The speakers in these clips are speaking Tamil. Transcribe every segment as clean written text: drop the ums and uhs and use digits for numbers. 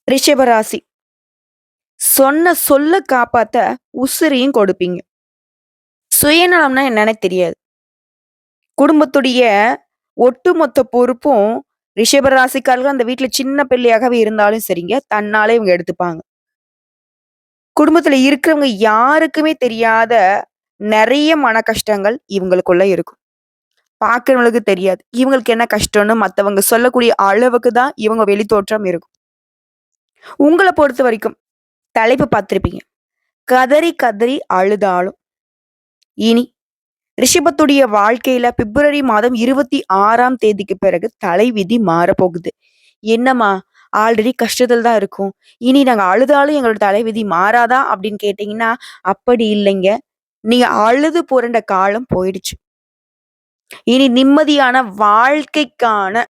ரிஷபராசி. சொன்ன சொல்ல காப்பாத்த உசிரையும் கொடுப்பீங்க. சுயநலம்னா என்னன்னே தெரியாது. குடும்பத்துடைய ஒட்டுமொத்த பொறுப்பும் ரிஷபராசிக்காரர்கள் அந்த வீட்ல சின்ன பிள்ளையாகவே இருந்தாலும் சரிங்க, தன்னாலே இவங்க எடுத்துப்பாங்க. குடும்பத்துல இருக்கிறவங்க யாருக்குமே தெரியாத நெறைய மன கஷ்டங்கள் இவங்களுக்குள்ள இருக்கும். பார்க்கிறவங்களுக்கு தெரியாது. இவங்களுக்கு என்ன கஷ்டம்னு மத்தவங்க சொல்லக்கூடிய அளவுக்கு தான் இவங்க வெளித்தோற்றம் இருக்கும். உங்கள பொறுத்தவரைக்கும் தலைப்பு பார்த்திருப்பீங்க. கதறி கதறி அழுதாலும் இனி ரிஷபத்துடைய வாழ்க்கையில பிப்ரவரி மாதம் 26ஆம் தேதிக்கு பிறகு தலைவிதி மாறப்போகுது. என்னம்மா ஆல்ரெடி கஷ்டத்துல தான் இருக்கோம். இனி நாங்க அழுதாலும் எங்களோட தலைவிதி மாறாதா? அப்படின்னு கேட்டீங்கன்னா, அப்படி இல்லைங்க. நீங்க அழுது புரண்ட காலம் போயிடுச்சு. இனி நிம்மதியான வாழ்க்கைக்கான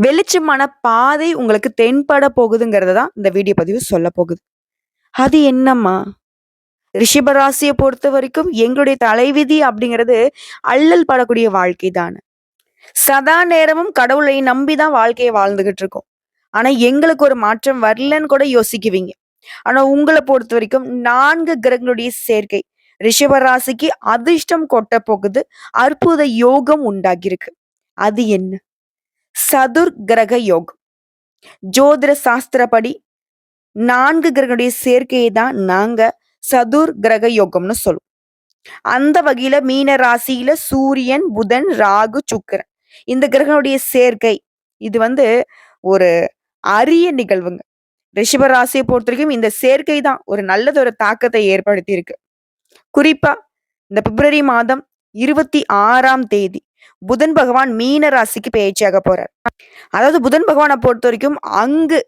வெளிச்சமான பாதை உங்களுக்கு தென்பட போகுதுங்கிறத தான் இந்த வீடியோ பதிவு சொல்லப் போகுது. அது என்னம்மா? ரிஷபராசிய பொறுத்தவரைக்கும் எங்களுடைய தலைவிதி அப்படிங்கிறது அல்லல் படக்கூடிய வாழ்க்கை தான. சதா நேரமும் கடவுளை நம்பி தான் வாழ்க்கைய வாழ்ந்துகிட்டு இருக்கோம். ஆனா எங்களுக்கு ஒரு மாற்றம் வரலன்னு கூட யோசிக்குவீங்க. ஆனா உங்கள பொறுத்தவரைக்கும் 4 கிரகங்களுடைய சேர்க்கை ரிஷபராசிக்கு அதிர்ஷ்டம் கொட்டப் போகுது. அற்புத யோகம் உண்டாகியிருக்கு. அது என்ன? சதுர் கிரக யோகம். ஜோதிட சாஸ்திரப்படி 4 கிரகங்களுடைய சேர்க்கையை தான் நாங்க சதுர் கிரக யோகம்னு சொல்லுவோம். அந்த வகையில மீன ராசியில சூரியன், புதன், ராகு, சுக்கிரன் இந்த கிரகங்களுடைய சேர்க்கை இது ஒரு அரிய நிகழ்வுங்க. ரிஷப ராசியை பொறுத்தவரைக்கும் இந்த சேர்க்கை தான் ஒரு நல்லதொரு தாக்கத்தை ஏற்படுத்தி இருக்கு. குறிப்பா இந்த பிப்ரவரி மாதம் 26ஆம் தேதி புதன் பகவான் மீன ராசிக்கு பயிற்சியாக போறார். அதாவது புதன் பகவானை பொறுத்த வரைக்கும் அங்கு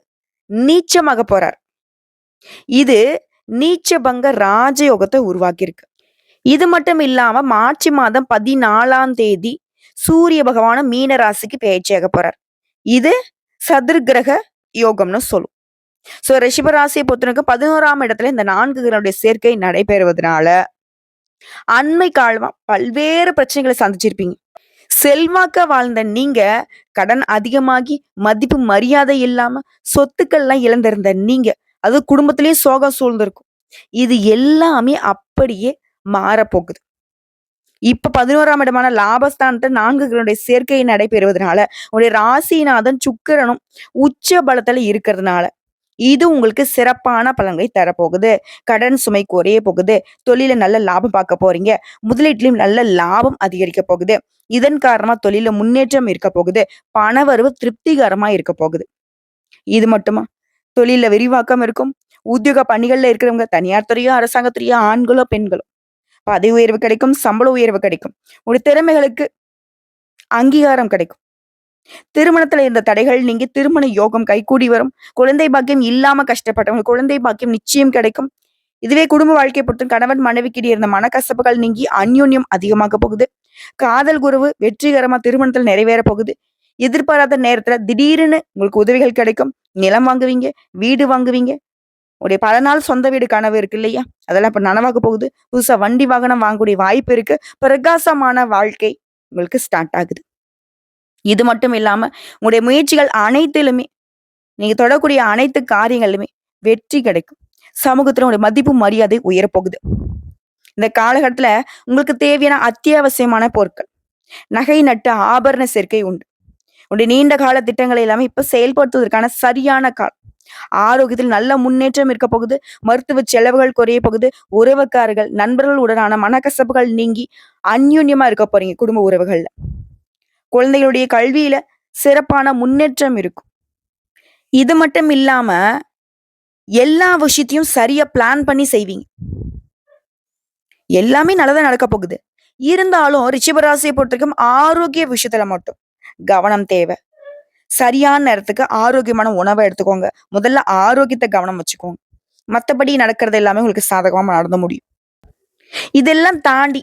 நீச்சமாக போறார். இது நீச்சபங்க ராஜயோகத்தை உருவாக்கியிருக்கு. இது மட்டும் இல்லாம மார்ச் மாதம் 14ஆம் தேதி சூரிய பகவானும் மீன ராசிக்கு பயிற்சியாக போறார். இது சதுர்கிரக யோகம்னு சொல்லும். சோ ரிஷபராசியை பொறுத்தவரைக்கும் 11ஆம் இடத்துல இந்த 4 கிரகங்களுடைய சேர்க்கை நடைபெறுவதனால அண்மை காலமா பல்வேறு பிரச்சனைகளை சந்திச்சிருப்பீங்க. செல்வாக்கா வாழ்ந்த நீங்க கடன் அதிகமாகி மதிப்பு மரியாதை இல்லாம சொத்துக்கள்லாம் இழந்திருந்த நீங்க அது குடும்பத்திலேயே சோகம் சூழ்ந்திருக்கும். இது எல்லாமே அப்படியே மாறப்போகுது. இப்ப 11ஆம் இடமான லாபஸ்தானத்தை 4 கிரகங்களுடைய சேர்க்கை நடைபெறுவதனால உங்களுடைய ராசிநாதன் சுக்கிரனும் உச்ச பலத்துல இருக்கிறதுனால இது உங்களுக்கு சிறப்பான பலன்களை தரப்போகுது. கடன் சுமை குறைய போகுது. தொழில நல்ல லாபம் பார்க்க போறீங்க. முதலீட்டிலும் நல்ல லாபம் அதிகரிக்க போகுது. இதன் காரணமா தொழில முன்னேற்றம் இருக்க போகுது. பணவரவு திருப்திகரமா இருக்க போகுது. இது மட்டுமா? தொழில விரிவாக்கம் இருக்கும். உத்தியோக பணிகள்ல இருக்கிறவங்க தனியார் துறையோ அரசாங்கத்துறையோ ஆண்களோ பெண்களோ பதவி உயர்வு கிடைக்கும். சம்பள உயர்வு கிடைக்கும். உங்களுடைய திறமைகளுக்கு அங்கீகாரம் கிடைக்கும். திருமணத்துல இருந்த தடைகள் நீங்கி திருமண யோகம் கைகூடி வரும். குழந்தை பாக்கியம் இல்லாம கஷ்டப்பட்டவங்க குழந்தை பாக்கியம் நிச்சயம் கிடைக்கும். இதுவே குடும்ப வாழ்க்கையை பொறுத்து கணவன் மனைவிக்கிடையே இருந்த மனக்கசப்புகள் நீங்கி அந்யோன்யம் அதிகமாக போகுது. காதல் குருவு வெற்றிகரமா திருமணத்தில் நிறைவேற போகுது. எதிர்பாராத நேரத்துல திடீர்னு உங்களுக்கு உதவிகள் கிடைக்கும். நிலம் வாங்குவீங்க, வீடு வாங்குவீங்க. உடைய பல நாள் சொந்த வீடு கனவு இருக்கு இல்லையா? அதெல்லாம் இப்ப நனவாக போகுது. புதுசா வண்டி வாகனம் வாங்கக்கூடிய வாய்ப்பு இருக்கு. பிரகாசமான வாழ்க்கை உங்களுக்கு ஸ்டார்ட் ஆகுது. இது மட்டும் இல்லாம உங்களுடைய முயற்சிகள் அனைத்திலுமே நீங்க தொடக்கூடிய அனைத்து காரியங்களுமே வெற்றி கிடைக்கும். சமூகத்துல உங்களுடைய மதிப்பு மரியாதை உயரப்போகுது. இந்த காலகட்டத்துல உங்களுக்கு தேவையான அத்தியாவசியமான பொருட்கள் நகை நட்டு ஆபரண சேர்க்கை உண்டு. உங்களுடைய நீண்ட கால திட்டங்களை எல்லாமே இப்ப செயல்படுத்துவதற்கான சரியான காலம். ஆரோக்கியத்தில் நல்ல முன்னேற்றம் இருக்க போகுது. மருத்துவ செலவுகள் குறைய போகுது. உறவுக்காரர்கள் நண்பர்கள் உடனான மனக்கசப்புகள் நீங்கி அந்யோன்யமா இருக்க போறீங்க. குடும்ப உறவுகள்ல குழந்தைகளுடைய கல்வியில சிறப்பான முன்னேற்றம் இருக்கும். இது மட்டும் இல்லாம எல்லா விஷயத்தையும் சரியா பிளான் பண்ணி செய்வீங்க. எல்லாமே நல்லதா நடக்க போகுது. இருந்தாலும் ரிஷபராசியை பொறுத்தவரைக்கும் ஆரோக்கிய விஷயத்துல மட்டும் கவனம் தேவை. சரியான நேரத்துக்கு ஆரோக்கியமான உணவை எடுத்துக்கோங்க. முதல்ல ஆரோக்கியத்தை கவனம் வச்சுக்கோங்க. மத்தபடி நடக்கிறது எல்லாமே உங்களுக்கு சாதகமா நடந்து முடியும். இதெல்லாம் தாண்டி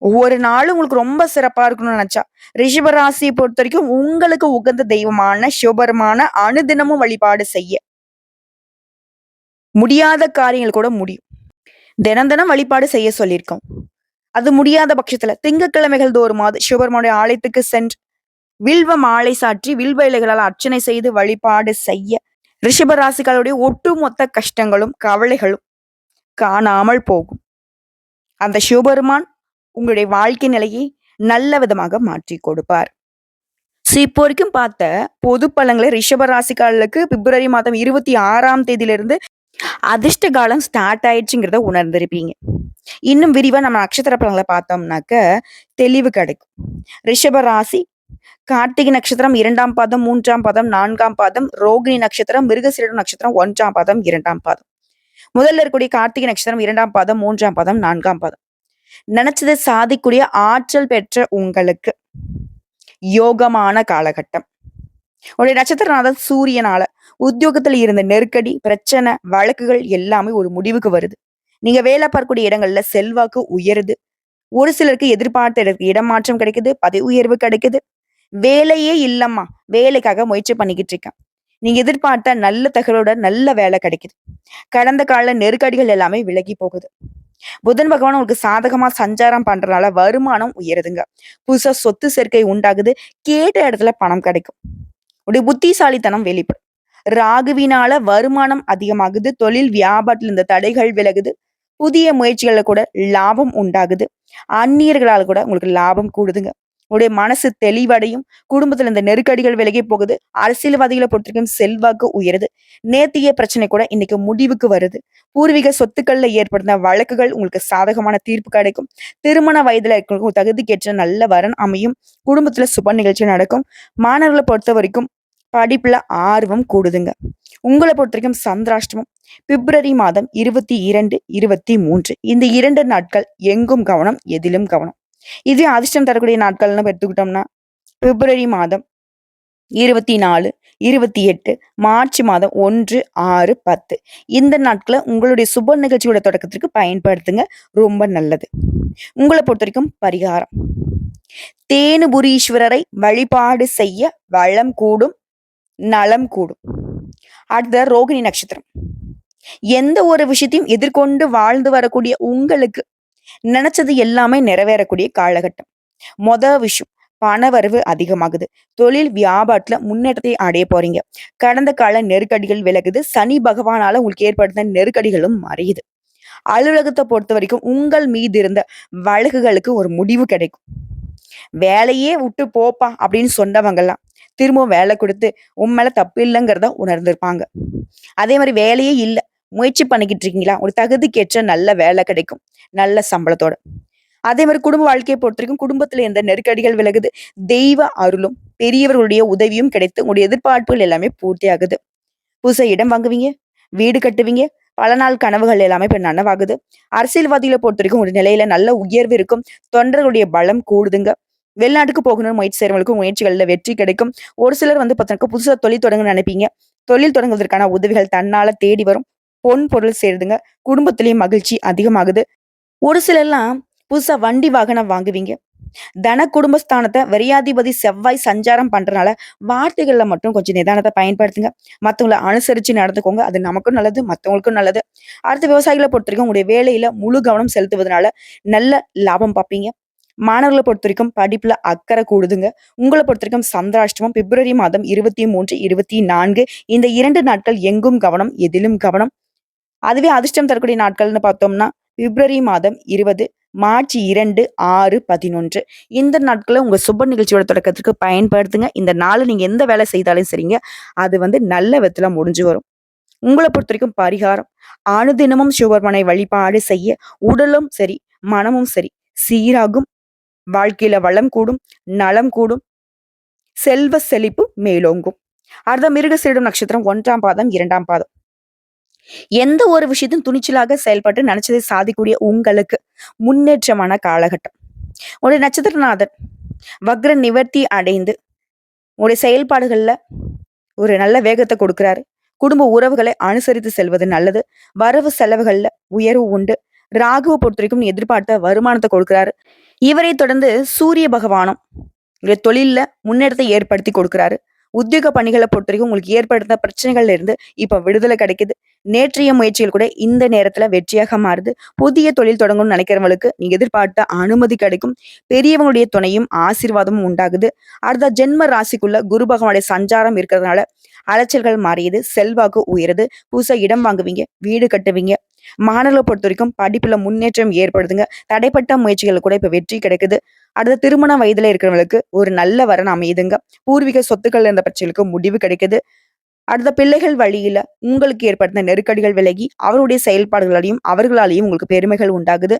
ஒவ்வொரு நாளும் உங்களுக்கு ரொம்ப சிறப்பா இருக்கணும்னு நினைச்சா ரிஷபராசியை பொறுத்த வரைக்கும் உங்களுக்கு உகந்த தெய்வமான சிவபெருமான அனுதினமும் வழிபாடு செய்ய முடியாத காரியங்கள் கூட முடியும். தினம் தினம் வழிபாடு செய்ய சொல்லியிருக்கோம். அது முடியாத பட்சத்துல திங்கட்கிழமைகள் தோறுமாவது சிவபெருமானுடைய ஆலயத்துக்கு சென்று வில்வ மாலை சாற்றி வில்வ இலைகளால் அர்ச்சனை செய்து வழிபாடு செய்ய ரிஷப ராசிக்காரருடைய ஒட்டுமொத்த கஷ்டங்களும், கவலைகளும் காணாமல் போகும். அந்த சிவபெருமான் உங்களுடைய வாழ்க்கை நிலையை நல்ல விதமாக மாற்றிக் கொடுப்பார். இப்போ வரைக்கும் பார்த்த பொது பலன்களை ரிஷப ராசிக்காரர்களுக்கு பிப்ரவரி மாதம் 26ஆம் தேதியிலிருந்து அதிர்ஷ்ட காலம் ஸ்டார்ட் ஆயிடுச்சுங்கிறத உணர்ந்திருப்பீங்க. இன்னும் விரிவா நம்ம நட்சத்திர பலன்களை பார்த்தோம்னாக்க தெளிவு கிடைக்கும். ரிஷப ராசி கார்த்திகை நட்சத்திரம் 2ஆம் பாதம், 3ஆம் பாதம், 4ஆம் பாதம், ரோகிணி நட்சத்திரம், மிருகசீரிடம் நட்சத்திரம் 1ஆம் பாதம், 2ஆம் பாதம். முதல்ல இருக்கக்கூடிய கார்த்திகை நட்சத்திரம் 2ஆம் பாதம், 3ஆம் பாதம், 4ஆம் பாதம். நினைச்சதை சாதிக்கூடிய ஆற்றல் பெற்ற உங்களுக்கு யோகமான காலகட்டம். உடைய நட்சத்திரநாதன் சூரியனால உத்தியோகத்துல இருந்த நெருக்கடி, பிரச்சனை, வழக்குகள் எல்லாமே ஒரு முடிவுக்கு வருது. நீங்க வேலை பார்க்கக்கூடிய இடங்கள்ல செல்வாக்கு உயருது. ஒரு சிலருக்கு எதிர்பார்த்த இடமாற்றம் கிடைக்குது, பதவி உயர்வு கிடைக்குது. வேலையே இல்லம்மா, வேலைக்காக முயற்சி பண்ணிக்கிட்டு இருக்கேன். நீங்க எதிர்பார்த்த நல்ல தகவலோட நல்ல வேலை கிடைக்குது. கடந்த கால நெருக்கடிகள் எல்லாமே விலகி போகுது. புதன் பகவான் உங்களுக்கு சாதகமா சஞ்சாரம் பண்றதுனால வருமானம் உயருதுங்க. புதுசா சொத்து சேர்க்கை உண்டாகுது. கேட்ட இடத்துல பணம் கிடைக்கும். உடைய புத்திசாலித்தனம் வெளிப்படும். ராகுவினால வருமானம் அதிகமாகுது. தொழில் வியாபாரத்தில் இந்த தடைகள் விலகுது. புதிய முயற்சிகள்ல கூட லாபம் உண்டாகுது. அந்நியர்களால் கூட உங்களுக்கு லாபம் கூடுதுங்க. உடைய மனசு தெளிவடையும். குடும்பத்துல இந்த நெருக்கடிகள் விலகி போகுது. அரசியல்வாதிகளை பொறுத்திருக்கும் செல்வாக்கு உயருது. நேத்திய பிரச்சனை கூட இன்னைக்கு முடிவுக்கு வருது. பூர்வீக சொத்துக்கள்ல ஏற்படுத்த வழக்குகள் உங்களுக்கு சாதகமான தீர்ப்பு கிடைக்கும். திருமண வயதுல இருக்கிறவங்க தகுதிக்கேற்ற நல்ல வரன் அமையும். குடும்பத்துல சுப நிகழ்ச்சி நடக்கும். மாணவர்களை பொறுத்த வரைக்கும் படிப்புல ஆர்வம் கூடுதுங்க. உங்களை பொறுத்த வரைக்கும் சந்திராஷ்டமம் பிப்ரவரி மாதம் 22, 23 இந்த 2 நாட்கள் எங்கும் கவனம், எதிலும் கவனம். இதே அதிர்ஷ்டம் தரக்கூடிய நாட்கள்னு எடுத்துக்கிட்டோம்னா பிப்ரவரி மாதம் 24, 28, மார்ச் மாதம் 1, 6, 10 இந்த நாட்களை உங்களுடைய சுப நிகழ்ச்சியோட தொடக்கத்திற்கு பயன்படுத்துங்க. ரொம்ப நல்லது. உங்களை பொறுத்த வரைக்கும் பரிகாரம், தேனுபுரீஸ்வரரை வழிபாடு செய்ய வளம் கூடும், நலம் கூடும். அடுத்த ரோகிணி நட்சத்திரம். எந்த ஒரு விஷயத்தையும் எதிர்கொண்டு வாழ்ந்து வரக்கூடிய உங்களுக்கு நினைச்சது எல்லாமே நிறைவேறக்கூடிய காலகட்டம். விஷயம், பணவரவு அதிகமாகுது. தொழில் வியாபாரத்துல முன்னேற்றத்தை அடைய போறீங்க. கடந்த கால நெருக்கடிகள் விலகுது. சனி பகவானால உங்களுக்கு ஏற்படுத்த நெருக்கடிகளும் மறையுது. அலுவலகத்தை பொறுத்த வரைக்கும் உங்கள் மீது இருந்த வழக்குகளுக்கு ஒரு முடிவு கிடைக்கும். வேலையே விட்டு போப்பா அப்படின்னு சொன்னவங்கெல்லாம் திரும்பவும் வேலை கொடுத்து உன் மேல தப்பு இல்லைங்கிறத உணர்ந்திருப்பாங்க. அதே மாதிரி வேலையே இல்லை, முயற்சி பண்ணிக்கிட்டு இருக்கீங்களா, ஒரு தகுதிக்கேற்ற நல்ல வேலை கிடைக்கும், நல்ல சம்பளத்தோட. அதே மாதிரி குடும்ப வாழ்க்கையை பொறுத்த வரைக்கும் குடும்பத்துல எந்த நெருக்கடிகள் விலகுது. தெய்வ அருளும் பெரியவர்களுடைய உதவியும் கிடைத்து உங்களுடைய எதிர்பார்ப்புகள் எல்லாமே பூர்த்தி ஆகுது. புதுசா இடம் வாங்குவீங்க, வீடு கட்டுவீங்க. பல நாள் கனவுகள் எல்லாமே இப்ப நனவாகுது. அரசியல்வாதிகளை பொறுத்த வரைக்கும் ஒரு நிலையில நல்ல உயர்வு இருக்கும். தொண்டர்களுடைய பலம் கூடுதுங்க. வெளிநாட்டுக்கு போகணும்னு முயற்சி செய்யறவங்களுக்கும் முயற்சிகள்ல வெற்றி கிடைக்கும். ஒரு சிலர் பார்த்தீங்கன்னா புதுசா தொழில் தொடங்க நினைப்பீங்க. தொழில் தொடங்குவதற்கான உதவிகள் தன்னால தேடி வரும். பொன் பொருள் சேருதுங்க. குடும்பத்திலேயும் மகிழ்ச்சி அதிகமாகுது. ஒரு சிலர்லாம் புதுசா வண்டி வாகனம் வாங்குவீங்க. தன குடும்பஸ்தானத்தை விரையாதிபதி செவ்வாய் சஞ்சாரம் பண்றதுனால வார்த்தைகள்ல மட்டும் கொஞ்சம் நிதானத்தை பயன்படுத்துங்க. மத்தவங்களை அனுசரிச்சு நடந்துக்கோங்க. அது நமக்கும் நல்லது, மத்தவங்களுக்கும் நல்லது. அடுத்த விவசாயிகளை பொறுத்த வரைக்கும் உங்களுடைய வேலையில முழு கவனம் செலுத்துவதனால நல்ல லாபம் பார்ப்பீங்க. மாணவர்களை பொறுத்த வரைக்கும் படிப்புல அக்கறை கூடுதுங்க. உங்களை பொறுத்த வரைக்கும் சந்திராஷ்டமம் பிப்ரவரி மாதம் 23, 24 இந்த 2 நாட்கள் எங்கும் கவனம், எதிலும் கவனம். அதுவே அதிர்ஷ்டம் தரக்கூடிய நாட்கள்னு பார்த்தோம்னா பிப்ரவரி மாதம் 20, மார்ச் 2, 6, 11 இந்த நாட்களை உங்க சுப நிகழ்ச்சியோட தொடக்கத்துக்கு பயன்படுத்துங்க. இந்த நாள் நீங்க எந்த வேலை செய்தாலும் சரிங்க, அது நல்ல விதத்துல முடிஞ்சு வரும். உங்களை பொறுத்த வரைக்கும் பரிகாரம், அனுதினமும் சிவபெருமானை வழிபாடு செய்ய உடலும் சரி, மனமும் சரி சீராகும். வாழ்க்கையில வளம் கூடும், நலம் கூடும், செல்வ செழிப்பு மேலோங்கும். அடுத்த மிருகசீரிடம் நட்சத்திரம் 1ஆம் பாதம், 2ஆம் பாதம். எந்த ஒரு விஷயத்தையும் துணிச்சலாக செயல்பட்டு நினைச்சதை சாதிக்கூடிய உங்களுக்கு முன்னேற்றமான காலகட்டம். உடைய நட்சத்திரநாதன் வக்ர நிவர்த்தி அடைந்து உடைய செயல்பாடுகள்ல ஒரு நல்ல வேகத்தை கொடுக்கிறாரு. குடும்ப உறவுகளை அனுசரித்து செல்வது நல்லது. வரவு செலவுகள்ல உயர்வு உண்டு. ராகுவை பொறுத்த வரைக்கும் எதிர்பார்த்த வருமானத்தை கொடுக்கிறாரு. இவரை தொடர்ந்து சூரிய பகவானும் தொழில்ல முன்னேற்றத்தை ஏற்படுத்தி கொடுக்கிறாரு. உத்தியோக பணிகளை பொறுத்த வரைக்கும் உங்களுக்கு ஏற்படுத்த பிரச்சனைகள்ல இருந்து இப்ப விடுதலை கிடைக்குது. நேற்றைய முயற்சிகள் கூட இந்த நேரத்துல வெற்றியாக மாறுது. புதிய தொழில் தொடங்கணும்னு நினைக்கிறவங்களுக்கு நீங்க எதிர்பார்த்த அனுமதி கிடைக்கும். பெரியவங்களுடைய துணையும் ஆசீர்வாதமும் உண்டாகுது. அடுத்த ஜென்ம ராசிக்குள்ள குரு பகவானுடைய சஞ்சாரம் இருக்கிறதுனால அலைச்சல்கள் மாறியது, செல்வாக்கு உயருது, புதுசா இடம் வாங்குவீங்க, வீடு கட்டுவீங்க. மாணவர்களை பொறுத்த வரைக்கும் படிப்புல முன்னேற்றம் ஏற்படுதுங்க. தடைப்பட்ட முயற்சிகள் கூட இப்ப வெற்றி கிடைக்குது. அடுத்த திருமண வயதுல இருக்கிறவங்களுக்கு ஒரு நல்ல வரன் அமையுதுங்க. பூர்வீக சொத்துக்கள் இருந்த பிரச்சனைகளுக்கு முடிவு கிடைக்குது. அடுத்த பிள்ளைகள் வழியில உங்களுக்கு ஏற்பட்ட நெருக்கடிகள் விலகி அவருடைய செயல்பாடுகளாலையும் அவர்களாலேயும் உங்களுக்கு பெருமைகள் உண்டாகுது.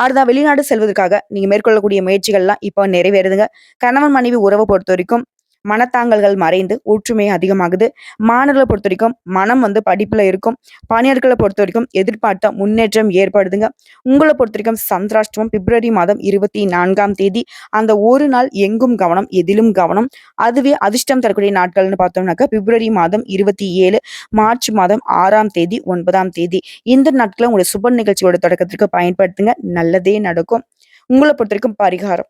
அடுத்த வெளிநாடு செல்வதற்காக நீங்க மேற்கொள்ளக்கூடிய முயற்சிகள்லாம் இப்போ நிறைவேறுதுங்க. கணவன் மனைவி உறவை பொறுத்த வரைக்கும் மனத்தாங்கல்கள் மறைந்து ஒற்றுமை அதிகமாகுது. மாணவர்களை பொறுத்த வரைக்கும் மனம் படிப்புல இருக்கும். பணியாட்களை பொறுத்த வரைக்கும் எதிர்பார்த்த முன்னேற்றம் ஏற்படுதுங்க. உங்களை பொறுத்த வரைக்கும் சந்திராஷ்டமம் பிப்ரவரி மாதம் 24ஆம் தேதி. அந்த ஒரு நாள் எங்கும் கவனம், எதிலும் கவனம். அதுவே அதிர்ஷ்டம் தரக்கூடிய நாட்கள்னு பார்த்தோம்னாக்கா பிப்ரவரி மாதம் 27, மார்ச் மாதம் 6ஆம் தேதி, 9ஆம் தேதி. இந்த நாட்களை உங்களுடைய சுப நிகழ்ச்சியோட தொடக்கத்திற்கு பயன்படுத்துங்க. நல்லதே நடக்கும். உங்களை பொறுத்த வரைக்கும் பரிகாரம்,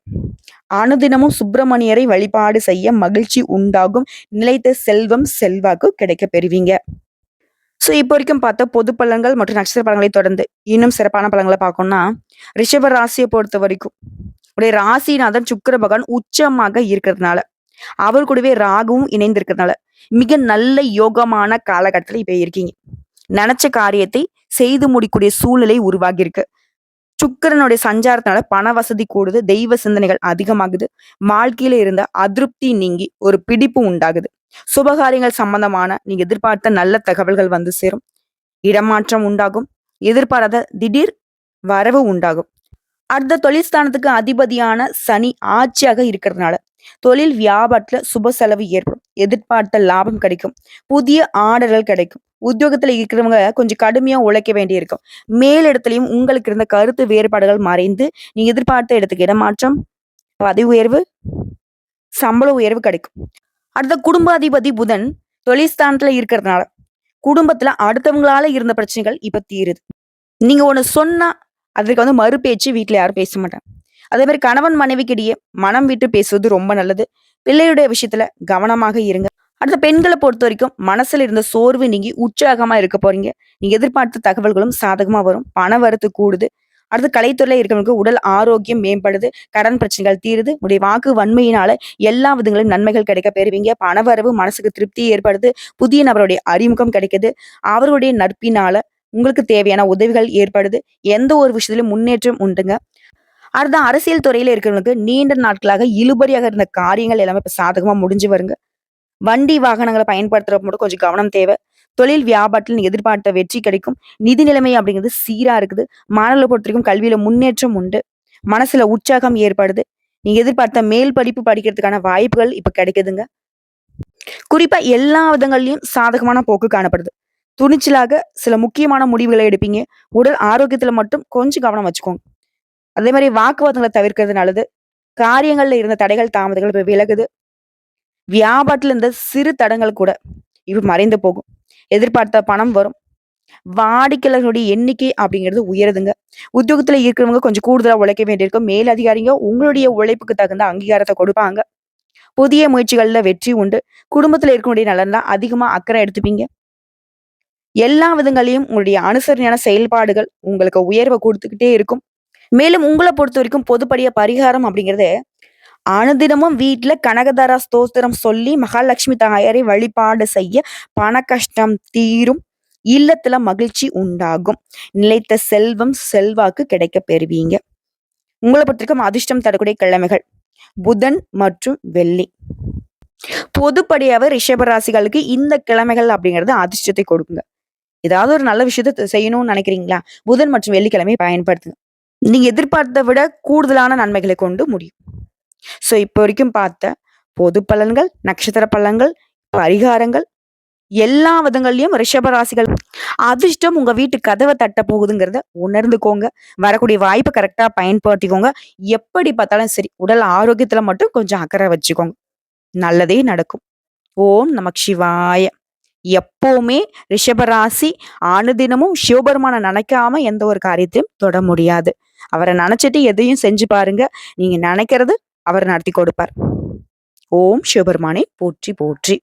அனுதினமும் சுப்பிரமணியரை வழிபாடு செய்ய மகிழ்ச்சி உண்டாகும். நிலைத்த செல்வம் செல்வாக்கு கிடைக்க பெறுவீங்க. ஸோ இப்போ வரைக்கும் பார்த்த பொது பலன்கள் மற்றும் நட்சத்திர பலன்களை தொடர்ந்து இன்னும் சிறப்பான பலன்களை பார்க்கணும்னா, ரிஷப ராசியை பொறுத்த வரைக்கும் உடைய ராசிநாதன் சுக்கிர பகவான் உச்சமாக இருக்கிறதுனால, அவர் கூடவே ராகுவும் இணைந்திருக்கிறதுனால மிக நல்ல யோகமான காலகட்டத்தில் இப்ப இருக்கீங்க. நினைச்ச காரியத்தை செய்து முடிக்கூடிய சூழ்நிலை உருவாகி இருக்கு. சுக்கிரனுடைய சஞ்சாரத்தினால பண வசதி கூடுது, தெய்வ சிந்தனைகள் அதிகமாகுது. வாழ்க்கையில இருந்த அதிருப்தி நீங்கி ஒரு பிடிப்பு உண்டாகுது. சுபகாரியங்கள் சம்பந்தமான நீங்க எதிர்பார்த்த நல்ல தகவல்கள் வந்து சேரும். இடமாற்றம் உண்டாகும். எதிர்பாராத திடீர் வரவு உண்டாகும். அடுத்த தொழில் ஸ்தானத்துக்கு அதிபதியான சனி ஆட்சியாக இருக்கிறதுனால தொழில் வியாபாரத்துல சுப செலவு ஏற்படும். எதிர்பார்த்த லாபம் கிடைக்கும். புதிய ஆர்டர்கள் கிடைக்கும். உத்தியோகத்துல இருக்கிறவங்க கொஞ்சம் கடுமையா உழைக்க வேண்டி இருக்கும். மேலிடத்திலையும் உங்களுக்கு இருந்த கருத்து வேறுபாடுகள் மறைந்து நீங்க எதிர்பார்த்த இடத்துக்கு இடமாற்றம், பதவி உயர்வு, சம்பள உயர்வு கிடைக்கும். அடுத்த குடும்பாதிபதி புதன் தொழில் ஸ்தானத்துல இருக்கிறதுனால குடும்பத்துல அடுத்தவங்களால இருந்த பிரச்சனைகள் இப்ப தீருது. நீங்க ஒண்ணு சொன்னா அதற்கு மறுபேச்சு வீட்டுல யாரும் பேச மாட்டாங்க. அதே மாதிரி கணவன் மனைவிக்கிடையே மனம் விட்டு பேசுவது ரொம்ப நல்லது. பிள்ளையுடைய விஷயத்துல கவனமாக இருங்க. அடுத்த பெண்களை பொறுத்த வரைக்கும் மனசுல இருந்த சோர்வு நீங்கி உற்சாகமா இருக்க போறீங்க. நீங்க எதிர்பார்த்த தகவல்களும் சாதகமா வரும். பண வரத்து கூடுது. அடுத்து கலைத்துறையில இருக்கிறவங்களுக்கு உடல் ஆரோக்கியம் மேம்படுது. கடன் பிரச்சனைகள் தீருது. உடைய வாக்கு வன்மையினால எல்லா விதங்களும் நன்மைகள் கிடைக்க பெறுவீங்க. பணவரவு மனசுக்கு திருப்தி ஏற்படுது. புதிய நபருடைய அறிமுகம் கிடைக்குது. அவருடைய நட்பினால உங்களுக்கு தேவையான உதவிகள் ஏற்படுது. எந்த ஒரு விஷயத்திலும் முன்னேற்றம் உண்டுங்க. அடுத்த அரசியல் துறையில இருக்கிறவங்களுக்கு நீண்ட நாட்களாக இழுபறியாக இருந்த காரியங்கள் எல்லாமே இப்ப சாதகமா முடிஞ்சு வருங்க. வண்டி வாகனங்களை பயன்படுத்துறப்ப மட்டும் கொஞ்சம் கவனம் தேவை. தொழில் வியாபாரத்தில் நீங்க எதிர்பார்த்த வெற்றி கிடைக்கும். நிதி நிலைமை அப்படிங்கிறது சீரா இருக்குது. மாணவர்களை பொறுத்த வரைக்கும் கல்வியில முன்னேற்றம் உண்டு. மனசுல உற்சாகம் ஏற்படுது. நீங்க எதிர்பார்த்த மேல் படிப்பு படிக்கிறதுக்கான வாய்ப்புகள் இப்ப கிடைக்குதுங்க. குறிப்பா எல்லா விதங்கள்லயும் சாதகமான போக்கு காணப்படுது. துணிச்சலாக சில முக்கியமான முடிவுகளை எடுப்பீங்க. உடல் ஆரோக்கியத்துல மட்டும் கொஞ்சம் கவனம் வச்சுக்கோங்க. அதே மாதிரி வாக்குவாதங்களை தவிர்க்கிறது நல்லது. காரியங்கள்ல இருந்த தடைகள் தாமதங்கள் இப்ப விலகுது. வியாபாரத்துல இருந்த சிறு தடங்கள் கூட இப்ப மறைந்து போகும். எதிர்பார்த்த பணம் வரும். வாடிக்கையாளர்களுடைய எண்ணிக்கை அப்படிங்கிறது உயருதுங்க. உத்தியோகத்துல இருக்கிறவங்க கொஞ்சம் கூடுதலா உழைக்க வேண்டியிருக்கும். மேல் அதிகாரிங்க உங்களுடைய உழைப்புக்கு தகுந்த அங்கீகாரத்தை கொடுப்பாங்க. புதிய முயற்சிகள்ல வெற்றி உண்டு. குடும்பத்துல இருக்கக்கூடிய நலன்ல அதிகமா அக்கறை எடுத்துப்பீங்க. எல்லா விதங்களையும் உங்களுடைய அனுசரணையான செயல்பாடுகள் உங்களுக்கு உயர்வை கொடுத்துக்கிட்டே இருக்கும். மேலும் உங்களை பொறுத்த வரைக்கும் பொதுப்படிய பரிகாரம் அப்படிங்கிறது, அனுதினமும் வீட்டுல கனகதாரா ஸ்தோத்திரம் சொல்லி மகாலட்சுமி தாயாரை வழிபாடு செய்ய பண கஷ்டம் தீரும். இல்லத்துல மகிழ்ச்சி உண்டாகும். நிலைத்த செல்வம் செல்வாக்கு கிடைக்க பெறுவீங்க. உங்களை பொறுத்த வரைக்கும் அதிர்ஷ்டம் தரக்கூடிய கிழமைகள் புதன் மற்றும் வெள்ளி. பொதுப்படியாவே ரிஷபராசிகளுக்கு இந்த கிழமைகள் அப்படிங்கிறது அதிர்ஷ்டத்தை கொடுக்குங்க. ஏதாவது ஒரு நல்ல விஷயத்த செய்யணும்னு நினைக்கிறீங்களா? புதன் மற்றும் வெள்ளிக்கிழமை பயன்படுத்துங்க. நீங்க எதிர்பார்த்ததை விட கூடுதலான நன்மைகளை கொண்டு முடியும். சோ இப்போ வரைக்கும் பார்த்த பொது பலன்கள், நட்சத்திர பலன்கள், பரிகாரங்கள் எல்லா விதங்கள்லயும் ரிஷபராசிகள் அதிர்ஷ்டம் உங்க வீட்டு கதவை தட்ட போகுதுங்கிறத உணர்ந்துக்கோங்க. வரக்கூடிய வாய்ப்பை கரெக்டா பயன்படுத்திக்கோங்க. எப்படி பார்த்தாலும் சரி, உடல் ஆரோக்கியத்துல மட்டும் கொஞ்சம் அக்கறை வச்சுக்கோங்க. நல்லதே நடக்கும். ஓம் நமக் சிவாய. எப்பவுமே ரிஷபராசி அனுதினமும் சிவபெருமான நினைக்காம எந்த ஒரு காரியத்தையும் தொட முடியாது. அவரை நினைச்சிட்டு எதையும் செஞ்சு பாருங்க. நீங்க நினைக்கிறது அவர் நடத்தி கொடுப்பார். ஓம் சிவபெருமானே போற்றி போற்றி.